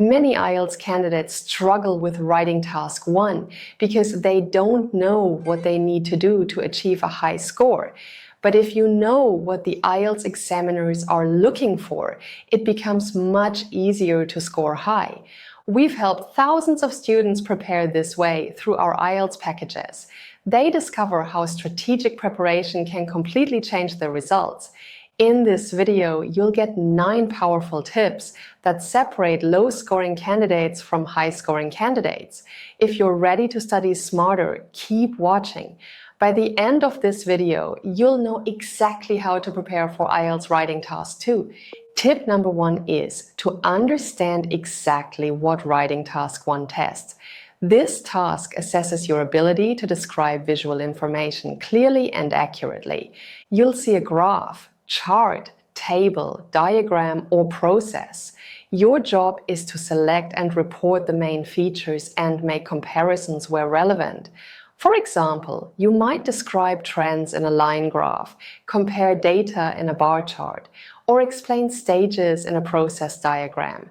Many IELTS candidates struggle with writing task 1 because they don't know what they need to do to achieve a high score. But if you know what the IELTS examiners are looking for, it becomes much easier to score high. We've helped thousands of students prepare this way through our IELTS packages. They discover how strategic preparation can completely change their results. In this video, you'll get 9 powerful tips that separate low-scoring candidates from high-scoring candidates. If you're ready to study smarter, keep watching. By the end of this video, you'll know exactly how to prepare for IELTS Writing Task 2. Tip number 1 is to understand exactly what Writing Task 1 tests. This task assesses your ability to describe visual information clearly and accurately. You'll see a graph, chart, table, diagram, or process. Your job is to select and report the main features and make comparisons where relevant. For example, you might describe trends in a line graph, compare data in a bar chart, or explain stages in a process diagram.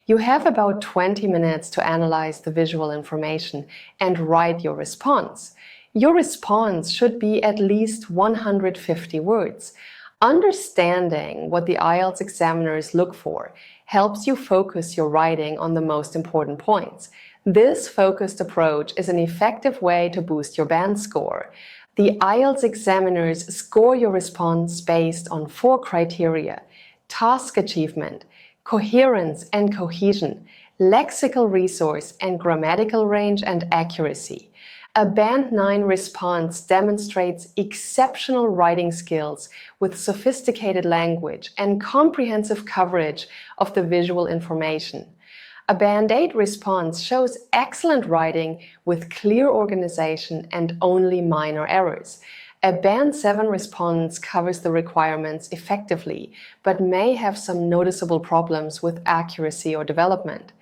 You have about 20 minutes to analyze the visual information and write your response. Your response should be at least 150 words. Understanding what the IELTS examiners look for helps you focus your writing on the most important points. This focused approach is an effective way to boost your band score. The IELTS examiners score your response based on 4 criteria: task achievement, coherence and cohesion, lexical resource, and grammatical range and accuracy. A Band 9 response demonstrates exceptional writing skills with sophisticated language and comprehensive coverage of the visual information. A Band 8 response shows excellent writing with clear organization and only minor errors. A Band 7 response covers the requirements effectively, but may have some noticeable problems with accuracy or development.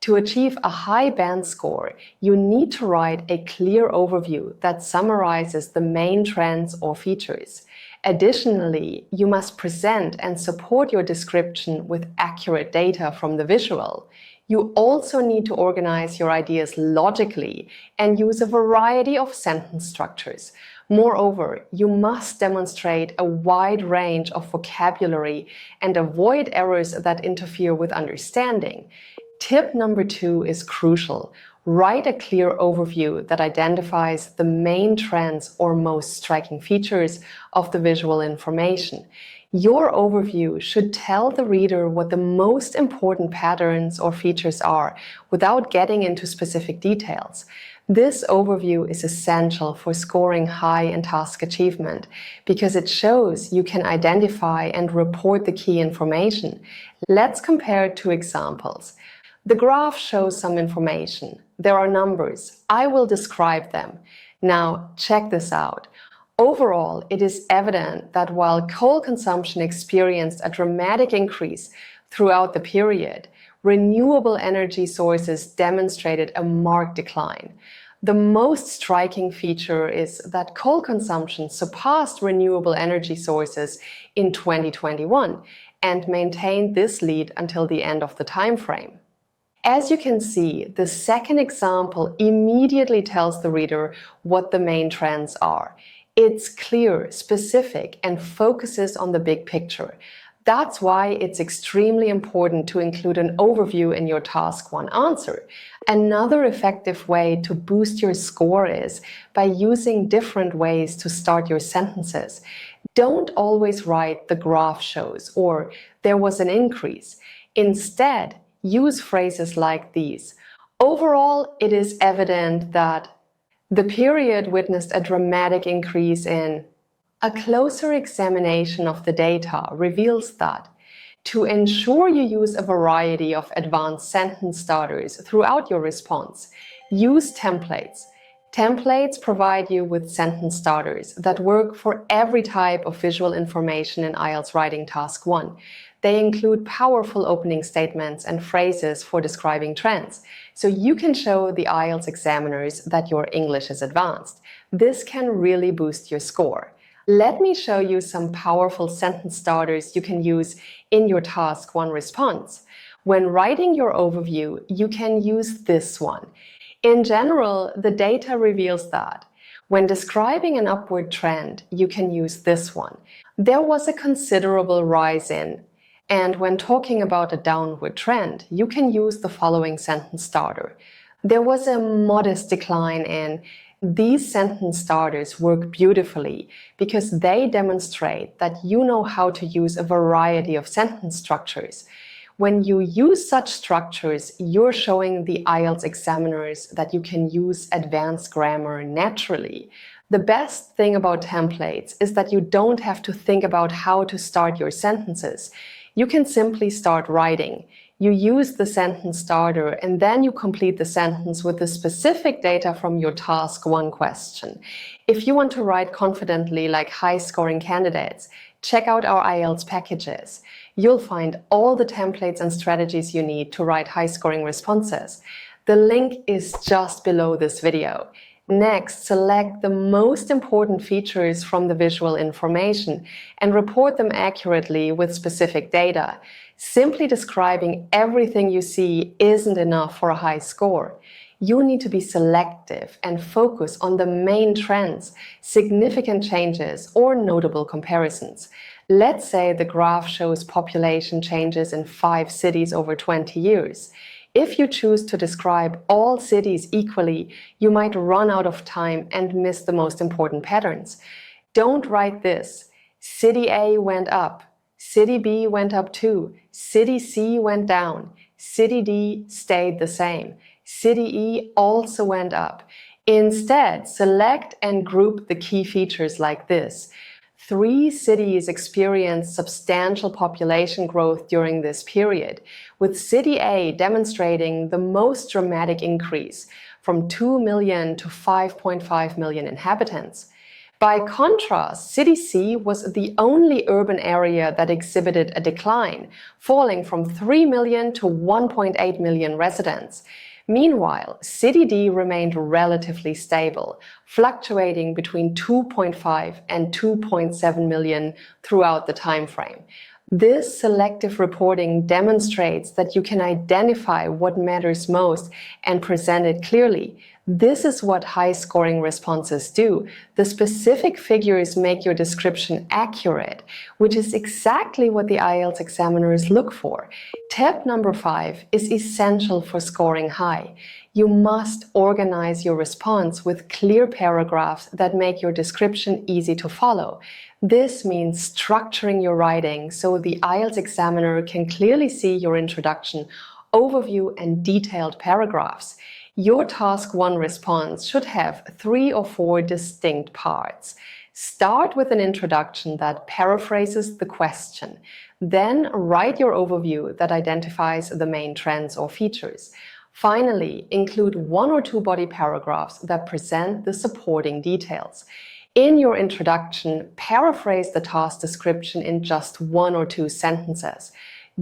To achieve a high band score, you need to write a clear overview that summarizes the main trends or features. Additionally, you must present and support your description with accurate data from the visual. You also need to organize your ideas logically and use a variety of sentence structures. Moreover, you must demonstrate a wide range of vocabulary and avoid errors that interfere with understanding. Tip number 2 is crucial. Write a clear overview that identifies the main trends or most striking features of the visual information. Your overview should tell the reader what the most important patterns or features are without getting into specific details. This overview is essential for scoring high in task achievement because it shows you can identify and report the key information. Let's compare 2 examples. The graph shows some information. There are numbers. I will describe them. Now, check this out. Overall, it is evident that while coal consumption experienced a dramatic increase throughout the period, renewable energy sources demonstrated a marked decline. The most striking feature is that coal consumption surpassed renewable energy sources in 2021 and maintained this lead until the end of the time frame. As you can see, the second example immediately tells the reader what the main trends are. It's clear, specific, and focuses on the big picture. That's why it's extremely important to include an overview in your Task 1 answer. Another effective way to boost your score is by using different ways to start your sentences. Don't always write "the graph shows" or "there was an increase." Instead, use phrases like these. Overall, it is evident that the period witnessed a dramatic increase in. A closer examination of the data reveals that. To ensure you use a variety of advanced sentence starters throughout your response, use templates. Templates provide you with sentence starters that work for every type of visual information in IELTS Writing Task 1. They include powerful opening statements and phrases for describing trends, so you can show the IELTS examiners that your English is advanced. This can really boost your score. Let me show you some powerful sentence starters you can use in your Task 1 response. When writing your overview, you can use this one. In general, the data reveals that. When describing an upward trend, you can use this one. There was a considerable rise in. And when talking about a downward trend, you can use the following sentence starter. There was a modest decline in. These sentence starters work beautifully because they demonstrate that you know how to use a variety of sentence structures. When you use such structures, you're showing the IELTS examiners that you can use advanced grammar naturally. The best thing about templates is that you don't have to think about how to start your sentences. You can simply start writing. You use the sentence starter and then you complete the sentence with the specific data from your Task 1 question. If you want to write confidently like high-scoring candidates, check out our IELTS packages. You'll find all the templates and strategies you need to write high-scoring responses. The link is just below this video. Next, select the most important features from the visual information and report them accurately with specific data. Simply describing everything you see isn't enough for a high score. You need to be selective and focus on the main trends, significant changes, or notable comparisons. Let's say the graph shows population changes in 5 cities over 20 years. If you choose to describe all cities equally, you might run out of time and miss the most important patterns. Don't write this. City A went up. City B went up too. City C went down. City D stayed the same. City E also went up. Instead, select and group the key features like this. 3 cities experienced substantial population growth during this period, with City A demonstrating the most dramatic increase, from 2 million to 5.5 million inhabitants. By contrast, City C was the only urban area that exhibited a decline, falling from 3 million to 1.8 million residents. Meanwhile, City D remained relatively stable, fluctuating between 2.5 and 2.7 million throughout the time frame. This selective reporting demonstrates that you can identify what matters most and present it clearly. This is what high-scoring responses do. The specific figures make your description accurate, which is exactly what the IELTS examiners look for. Tip number 5 is essential for scoring high. You must organize your response with clear paragraphs that make your description easy to follow. This means structuring your writing so the IELTS examiner can clearly see your introduction, overview, and detailed paragraphs. Your Task 1 response should have 3 or 4 distinct parts. Start with an introduction that paraphrases the question. Then write your overview that identifies the main trends or features. Finally, include 1 or 2 body paragraphs that present the supporting details. In your introduction, paraphrase the task description in just 1 or 2 sentences.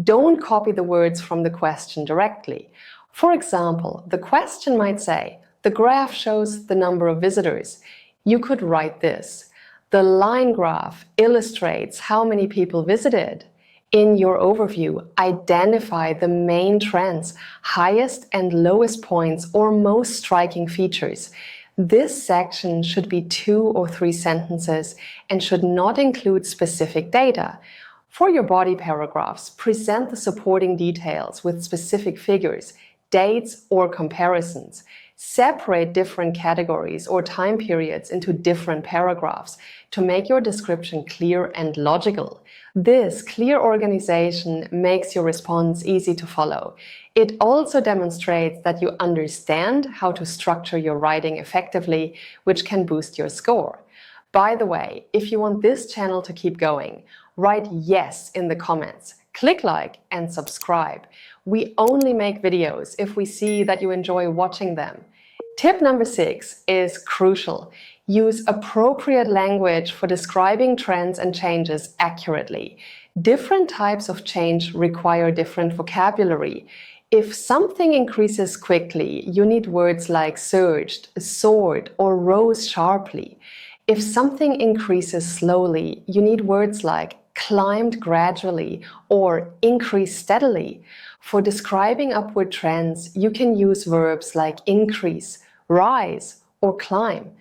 Don't copy the words from the question directly. For example, the question might say, the graph shows the number of visitors. You could write this. The line graph illustrates how many people visited. In your overview, identify the main trends, highest and lowest points, or most striking features. This section should be 2 or 3 sentences and should not include specific data. For your body paragraphs, present the supporting details with specific figures, dates, or comparisons. Separate different categories or time periods into different paragraphs to make your description clear and logical. This clear organization makes your response easy to follow. It also demonstrates that you understand how to structure your writing effectively, which can boost your score. By the way, if you want this channel to keep going, write yes in the comments, click like and subscribe. We only make videos if we see that you enjoy watching them. Tip number 6 is crucial. Use appropriate language for describing trends and changes accurately. Different types of change require different vocabulary. If something increases quickly, you need words like surged, soared, or rose sharply. If something increases slowly, you need words like climbed gradually, or increased steadily. For describing upward trends, you can use verbs like increase, rise, or climb.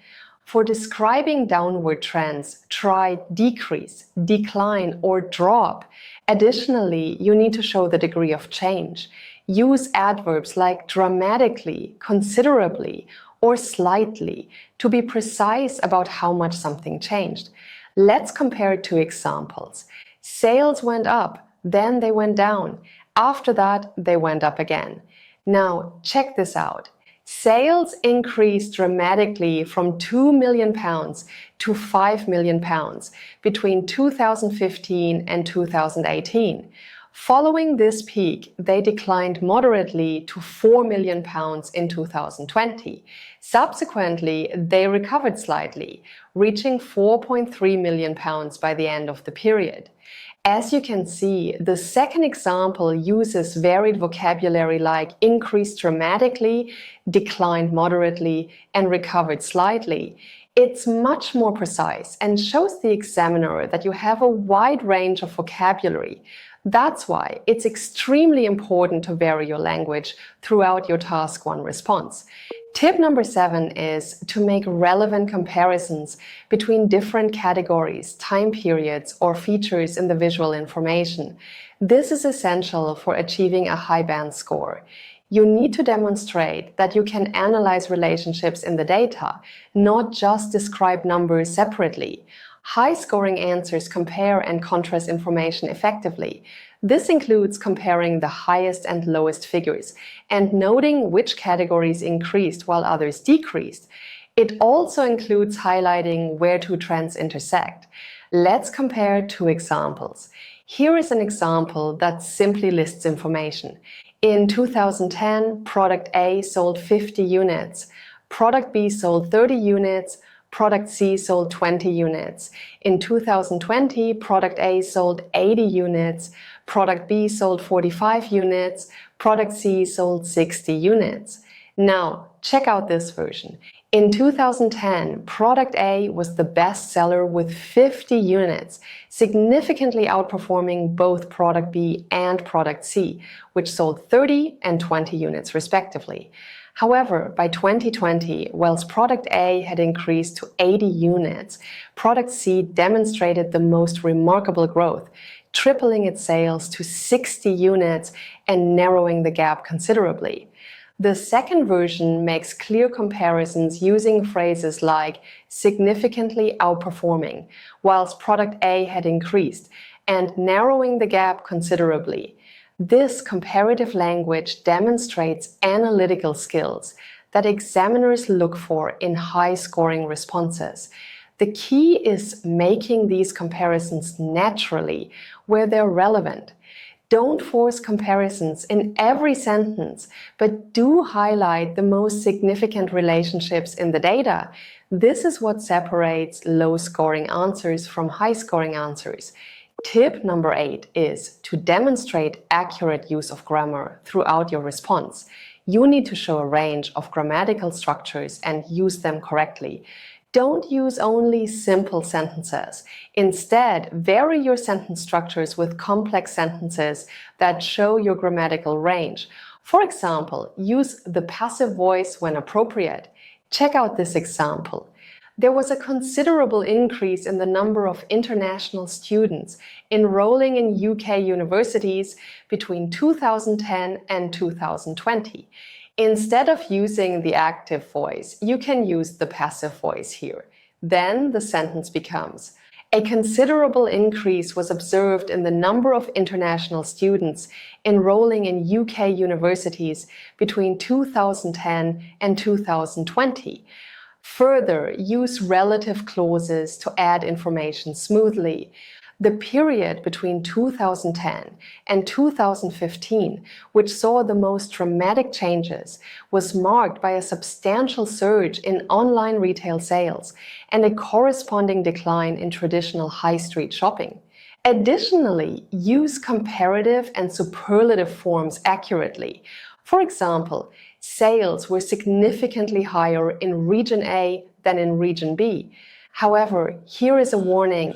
For describing downward trends, try decrease, decline, or drop. Additionally, you need to show the degree of change. Use adverbs like dramatically, considerably, or slightly to be precise about how much something changed. Let's compare two examples. Sales went up, then they went down. After that, they went up again. Now, check this out. Sales increased dramatically from £2 million to £5 million between 2015 and 2018. Following this peak, they declined moderately to £4 million in 2020. Subsequently, they recovered slightly, reaching £4.3 million by the end of the period. As you can see, the second example uses varied vocabulary like increased dramatically, declined moderately, and recovered slightly. It's much more precise and shows the examiner that you have a wide range of vocabulary. That's why it's extremely important to vary your language throughout your Task 1 response. Tip number 7 is to make relevant comparisons between different categories, time periods, or features in the visual information. This is essential for achieving a high band score. You need to demonstrate that you can analyze relationships in the data, not just describe numbers separately. High-scoring answers compare and contrast information effectively. This includes comparing the highest and lowest figures and noting which categories increased while others decreased. It also includes highlighting where two trends intersect. Let's compare two examples. Here is an example that simply lists information. In 2010, product A sold 50 units, product B sold 30 units, product C sold 20 units. In 2020, product A sold 80 units, product B sold 45 units, product C sold 60 units. Now, check out this version. In 2010, product A was the best seller with 50 units, significantly outperforming both product B and product C, which sold 30 and 20 units respectively. However, by 2020, whilst product A had increased to 80 units, product C demonstrated the most remarkable growth, tripling its sales to 60 units and narrowing the gap considerably. The second version makes clear comparisons using phrases like significantly outperforming, whilst product A had increased, and narrowing the gap considerably. This comparative language demonstrates analytical skills that examiners look for in high-scoring responses. The key is making these comparisons naturally where they're relevant. Don't force comparisons in every sentence, but do highlight the most significant relationships in the data. This is what separates low-scoring answers from high-scoring answers. Tip number 8 is to demonstrate accurate use of grammar throughout your response. You need to show a range of grammatical structures and use them correctly. Don't use only simple sentences. Instead, vary your sentence structures with complex sentences that show your grammatical range. For example, use the passive voice when appropriate. Check out this example. There was a considerable increase in the number of international students enrolling in UK universities between 2010 and 2020. Instead of using the active voice, you can use the passive voice here. Then the sentence becomes, a considerable increase was observed in the number of international students enrolling in UK universities between 2010 and 2020. Further, use relative clauses to add information smoothly. The period between 2010 and 2015, which saw the most dramatic changes, was marked by a substantial surge in online retail sales and a corresponding decline in traditional high street shopping. Additionally, use comparative and superlative forms accurately. For example, sales were significantly higher in region A than in region B. However, here is a warning.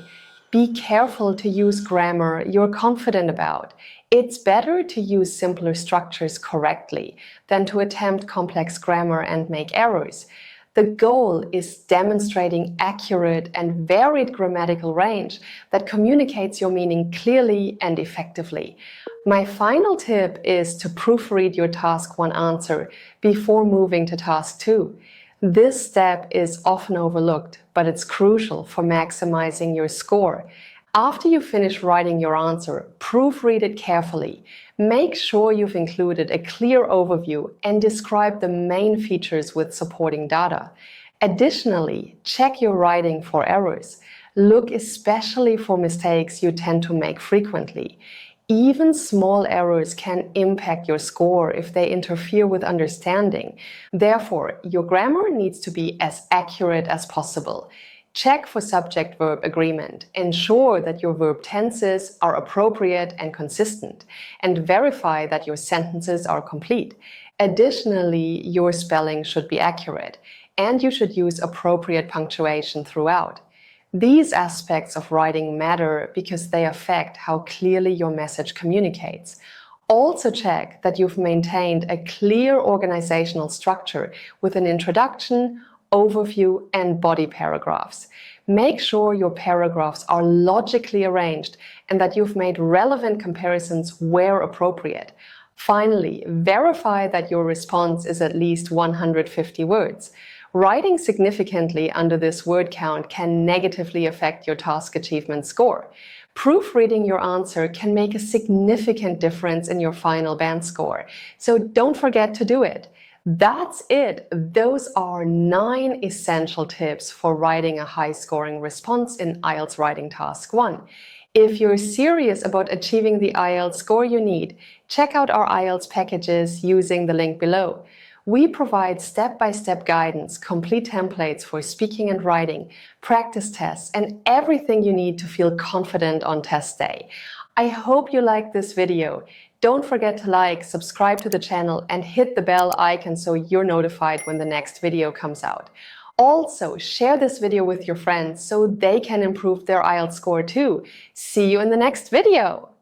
Be careful to use grammar you're confident about. It's better to use simpler structures correctly than to attempt complex grammar and make errors. The goal is demonstrating accurate and varied grammatical range that communicates your meaning clearly and effectively. My final tip is to proofread your Task 1 answer before moving to Task 2. This step is often overlooked, but it's crucial for maximizing your score. After you finish writing your answer, proofread it carefully. Make sure you've included a clear overview and describe the main features with supporting data. Additionally, check your writing for errors. Look especially for mistakes you tend to make frequently. Even small errors can impact your score if they interfere with understanding. Therefore, your grammar needs to be as accurate as possible. Check for subject-verb agreement. Ensure that your verb tenses are appropriate and consistent, and verify that your sentences are complete. Additionally, your spelling should be accurate, and you should use appropriate punctuation throughout. These aspects of writing matter because they affect how clearly your message communicates. Also check that you've maintained a clear organizational structure with an introduction, overview, and body paragraphs. Make sure your paragraphs are logically arranged and that you've made relevant comparisons where appropriate. Finally, verify that your response is at least 150 words. Writing significantly under this word count can negatively affect your task achievement score. Proofreading your answer can make a significant difference in your final band score, so don't forget to do it. That's it. Those are 9 essential tips for writing a high-scoring response in IELTS Writing Task 1. If you're serious about achieving the IELTS score you need, check out our IELTS packages using the link below. We provide step-by-step guidance, complete templates for speaking and writing, practice tests, and everything you need to feel confident on test day. I hope you liked this video. Don't forget to like, subscribe to the channel, and hit the bell icon so you're notified when the next video comes out. Also, share this video with your friends so they can improve their IELTS score too. See you in the next video!